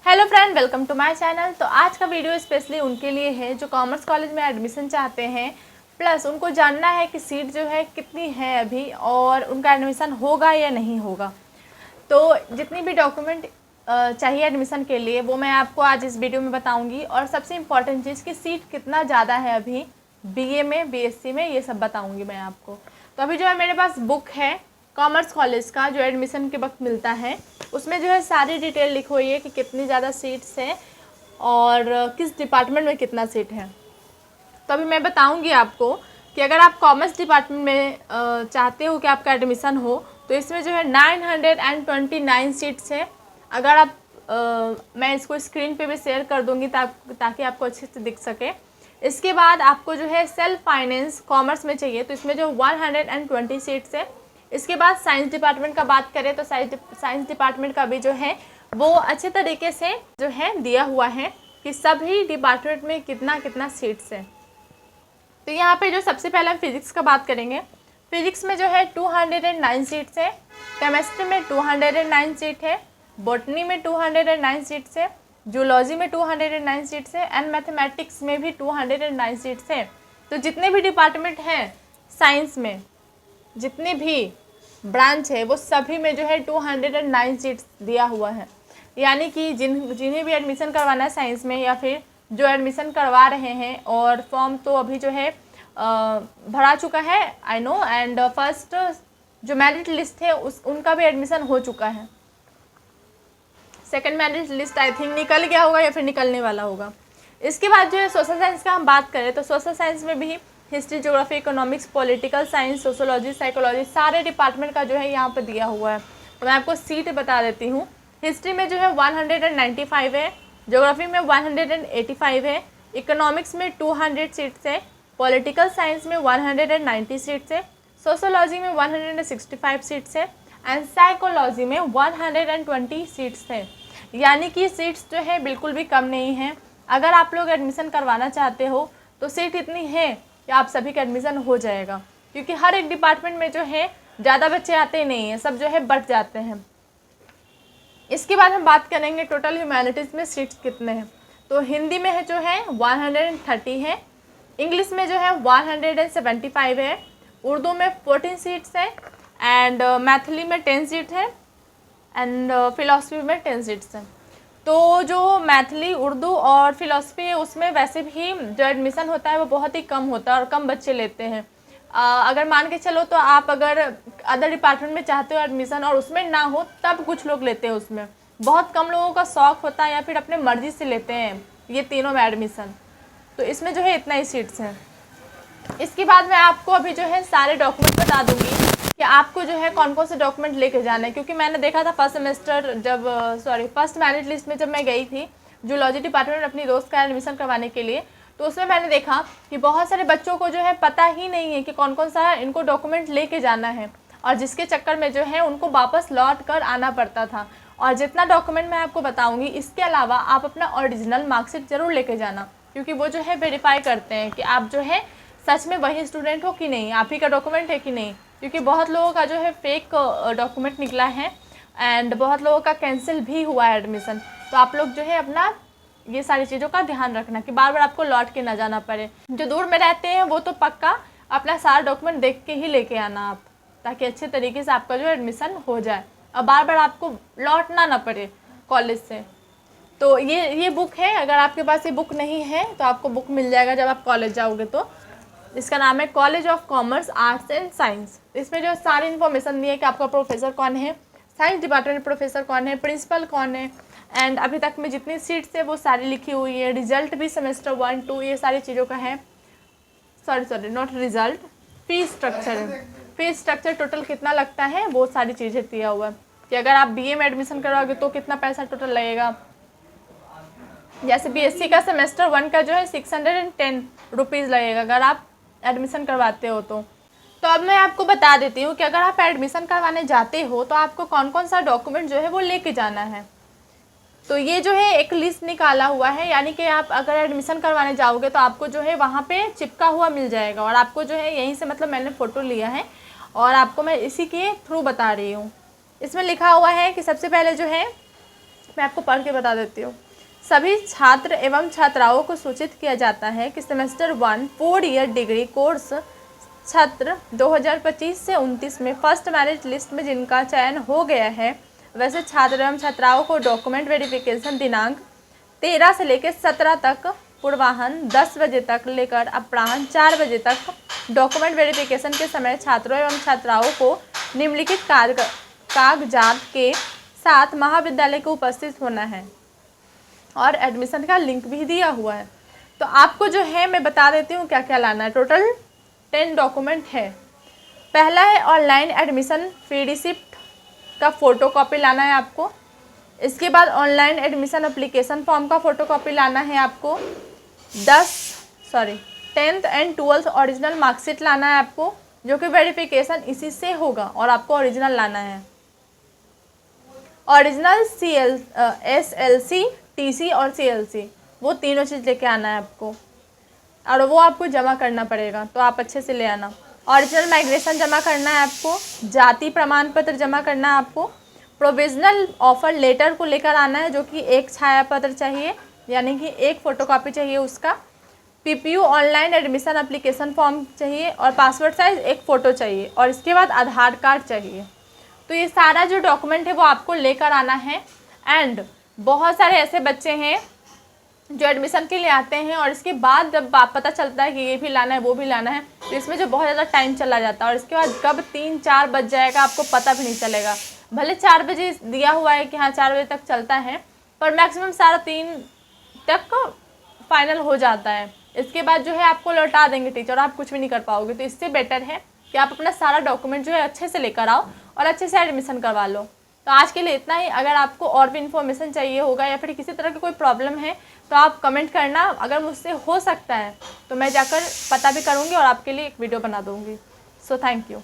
Hello friend, welcome to my channel. तो आज का वीडियो स्पेशली उनके लिए है जो कॉमर्स कॉलेज में एडमिशन चाहते हैं, प्लस उनको जानना है कि सीट जो है कितनी है अभी और उनका एडमिशन होगा या नहीं होगा। तो जितनी भी डॉक्यूमेंट चाहिए एडमिशन के लिए वो मैं आपको आज इस वीडियो में बताऊंगी। और सबसे इम्पॉर्टेंट चीज़ कि सीट कितना ज़्यादा है अभी बीए में, बीएससी में, ये सब बताऊँगी मैं आपको। तो अभी जो है मेरे पास बुक है कॉमर्स कॉलेज का जो एडमिशन के वक्त मिलता है, उसमें जो है सारी डिटेल लिखी हुई है कि कितनी ज़्यादा सीट्स हैं और किस डिपार्टमेंट में कितना सीट है। तो अभी मैं बताऊंगी आपको कि अगर आप कॉमर्स डिपार्टमेंट में चाहते हो कि आपका एडमिशन हो तो इसमें जो है 929 सीट्स है। अगर आप मैं इसको स्क्रीन पे भी शेयर कर दूंगी ताकि आपको अच्छे से दिख सके। इसके बाद आपको जो है सेल्फ फाइनेंस कॉमर्स में चाहिए तो इसमें जो 120 सीट्स है। इसके बाद साइंस डिपार्टमेंट का बात करें तो साइंस डिपार्टमेंट का भी जो है वो अच्छे तरीके से जो है दिया हुआ है कि सभी डिपार्टमेंट में कितना कितना सीट्स है। तो यहाँ पे जो सबसे पहले हम फिजिक्स का बात करेंगे। फिजिक्स में जो है 209 सीट्स है, केमिस्ट्री में 209 सीट है, बॉटनी में 209 सीट्स है, जूलॉजी में 209 सीट्स है एंड मैथमेटिक्स में भी 209 सीट्स है। तो जितने भी डिपार्टमेंट हैं साइंस में, जितने भी ब्रांच है वो सभी में जो है 209 सीट्स दिया हुआ है। यानी कि जिन्हें भी एडमिशन करवाना है साइंस में या फिर जो एडमिशन करवा रहे हैं, और फॉर्म तो अभी जो है भरा चुका है आई नो, एंड फर्स्ट जो मेरिट लिस्ट है उनका भी एडमिशन हो चुका है। Second merit list I think निकल गया होगा या फिर निकलने वाला होगा। इसके बाद जो है सोशल साइंस का हम बात करें तो सोशल साइंस में भी history, geography, economics, political science, sociology, psychology सारे डिपार्टमेंट का जो है यहाँ पर दिया हुआ है। तो मैं आपको सीट बता देती हूँ। हिस्ट्री में जो है 195 है, ज्योग्राफी में 185 है, इकोनॉमिक्स में 200 सीट्स है, पॉलिटिकल साइंस में 190 सीट्स है, सोशोलॉजी में 165 सीट्स है एंड साइकोलॉजी में 120 सीट्स है। यानी कि सीट्स जो है बिल्कुल भी कम नहीं है। अगर आप लोग एडमिशन करवाना चाहते हो तो सीट इतनी है कि आप सभी का एडमिशन हो जाएगा, क्योंकि हर एक डिपार्टमेंट में जो है ज़्यादा बच्चे आते नहीं हैं, सब जो है बढ़ जाते हैं। इसके बाद हम बात करेंगे टोटल ह्यूमैनिटीज़ में सीट्स कितने हैं। तो हिंदी में है जो है 130 है, इंग्लिश में जो है 175 है, उर्दू में 14 सीट्स है एंड मैथिली में 10 सीट है एंड फिलॉसफी में 10 सीट्स हैं। तो जो मैथिली, उर्दू और फिलॉसफी है उसमें वैसे भी जो एडमिशन होता है वो बहुत ही कम होता है और कम बच्चे लेते हैं। अगर मान के चलो तो आप अगर अदर डिपार्टमेंट में चाहते हो एडमिशन और उसमें ना हो तब कुछ लोग लेते हैं, उसमें बहुत कम लोगों का शौक होता है या फिर अपने मर्जी से लेते हैं ये तीनों में एडमिशन। तो इसमें जो है इतना ही सीट्स हैं। इसके बाद मैं आपको अभी जो है सारे डॉक्यूमेंट बता दूंगी कि आपको जो है कौन कौन से डॉक्यूमेंट लेके जाना है, क्योंकि मैंने देखा था फर्स्ट मेरिट लिस्ट में जब मैं गई थी जूलॉजी डिपार्टमेंट अपनी दोस्त का एडमिशन करवाने के लिए, तो उसमें मैंने देखा कि बहुत सारे बच्चों को जो है पता ही नहीं है कि कौन कौन सा इनको डॉक्यूमेंट लेके जाना है, और जिसके चक्कर में जो है उनको वापस लौट कर आना पड़ता था। और जितना डॉक्यूमेंट मैं आपको बताऊँगी इसके अलावा आप अपना ओरिजिनल मार्कशीट ज़रूर लेके जाना, क्योंकि वो जो है वेरीफाई करते हैं कि आप जो है सच में वही स्टूडेंट हो कि नहीं, आप ही का डॉक्यूमेंट है कि नहीं। क्योंकि बहुत लोगों का जो है फेक डॉक्यूमेंट निकला है एंड बहुत लोगों का कैंसिल भी हुआ है एडमिशन। तो आप लोग जो है अपना ये सारी चीज़ों का ध्यान रखना कि बार बार आपको लौट के ना जाना पड़े। जो दूर में रहते हैं वो तो पक्का अपना सारा डॉक्यूमेंट देख के ही लेके आना आप, ताकि अच्छे तरीके से आपका जो एडमिशन हो जाए और बार बार आपको लौटना ना पड़े कॉलेज से। तो ये बुक है, अगर आपके पास ये बुक नहीं है तो आपको बुक मिल जाएगा जब आप कॉलेज जाओगे। तो इसका नाम है college of commerce arts and science. इसमें जो सारी इन्फॉर्मेशन दी है कि आपका प्रोफेसर कौन है, साइंस डिपार्टमेंट में प्रोफेसर कौन है, प्रिंसिपल कौन है एंड अभी तक में जितनी सीट्स है वो सारी लिखी हुई है। रिजल्ट भी सेमेस्टर 1, 2 ये सारी चीज़ों का है। Sorry not result, fees structure है। फीस स्ट्रक्चर टोटल कितना लगता है वो सारी चीज़ें दिया हुआ है कि अगर आप बीए में एडमिशन करवाओगे तो कितना पैसा टोटल लगेगा। जैसे बीएससी का सेमेस्टर 1 का जो है 610 रुपीज़ लगेगा अगर आप एडमिशन करवाते हो तो। अब मैं आपको बता देती हूँ कि अगर आप एडमिशन करवाने जाते हो तो आपको कौन कौन सा डॉक्यूमेंट जो है वो लेके जाना है। तो ये जो है एक लिस्ट निकाला हुआ है, यानी कि आप अगर एडमिशन करवाने जाओगे तो आपको जो है वहाँ पे चिपका हुआ मिल जाएगा, और आपको जो है यहीं से मतलब मैंने फ़ोटो लिया है और आपको मैं इसी के थ्रू बता रही हूँ। इसमें लिखा हुआ है कि सबसे पहले जो है मैं आपको पढ़ के बता देती हूँ। सभी छात्र एवं छात्राओं को सूचित किया जाता है कि सेमेस्टर 1 4 ईयर डिग्री कोर्स छात्र 2025 से 29 में फर्स्ट मेरिट लिस्ट में जिनका चयन हो गया है, वैसे छात्र एवं छात्राओं को डॉक्यूमेंट वेरिफिकेशन दिनांक 13 से लेकर 17 तक पूर्वाह्न 10 बजे तक लेकर अपराह्न 4 बजे तक डॉक्यूमेंट वेरिफिकेशन के समय छात्रों एवं छात्राओं को निम्नलिखित कागजात के साथ महाविद्यालय को उपस्थित होना है और एडमिशन का लिंक भी दिया हुआ है। तो आपको जो है मैं बता देती हूँ क्या क्या लाना है। टोटल 10 डॉक्यूमेंट है। पहला है ऑनलाइन एडमिशन फी रिसिप्ट का फ़ोटोकॉपी लाना है आपको। इसके बाद ऑनलाइन एडमिशन एप्लीकेशन फॉर्म का फ़ोटोकॉपी लाना है आपको। 10th and 12th original marksheet लाना है आपको, जो कि वेरिफिकेशन इसी से होगा और आपको ओरिजिनल लाना है। ओरिजिनल SLC, TC और CLC, वो तीनों चीज़ लेके आना है आपको और वो आपको जमा करना पड़ेगा, तो आप अच्छे से ले आना। ओरिजिनल माइग्रेशन जमा करना है आपको। जाति प्रमाण पत्र जमा करना है आपको। प्रोविजनल ऑफर लेटर को लेकर आना है, जो कि एक छाया पत्र चाहिए, यानी कि एक फ़ोटोकॉपी चाहिए उसका। PPU online admission application form चाहिए और पासपोर्ट साइज़ एक फ़ोटो चाहिए और इसके बाद आधार कार्ड चाहिए। तो ये सारा जो डॉक्यूमेंट है वो आपको लेकर आना है। एंड बहुत सारे ऐसे बच्चे हैं जो एडमिशन के लिए आते हैं और इसके बाद जब पता चलता है कि ये भी लाना है वो भी लाना है, तो इसमें जो बहुत ज़्यादा टाइम चला जाता है और इसके बाद कब 3-4 बज जाएगा आपको पता भी नहीं चलेगा। भले 4 बजे दिया हुआ है कि हाँ 4 बजे तक चलता है, पर मैक्सिमम 3:30 तक फाइनल हो जाता है। इसके बाद जो है आपको लौटा देंगे टीचर, आप कुछ भी नहीं कर पाओगे। तो इससे बेटर है कि आप अपना सारा डॉक्यूमेंट जो है अच्छे से लेकर आओ और अच्छे से एडमिशन करवा लो। तो आज के लिए इतना ही। अगर आपको और भी इन्फॉर्मेशन चाहिए होगा या फिर किसी तरह की कोई प्रॉब्लम है तो आप कमेंट करना। अगर मुझसे हो सकता है तो मैं जाकर पता भी करूँगी और आपके लिए एक वीडियो बना दूँगी। So thank you.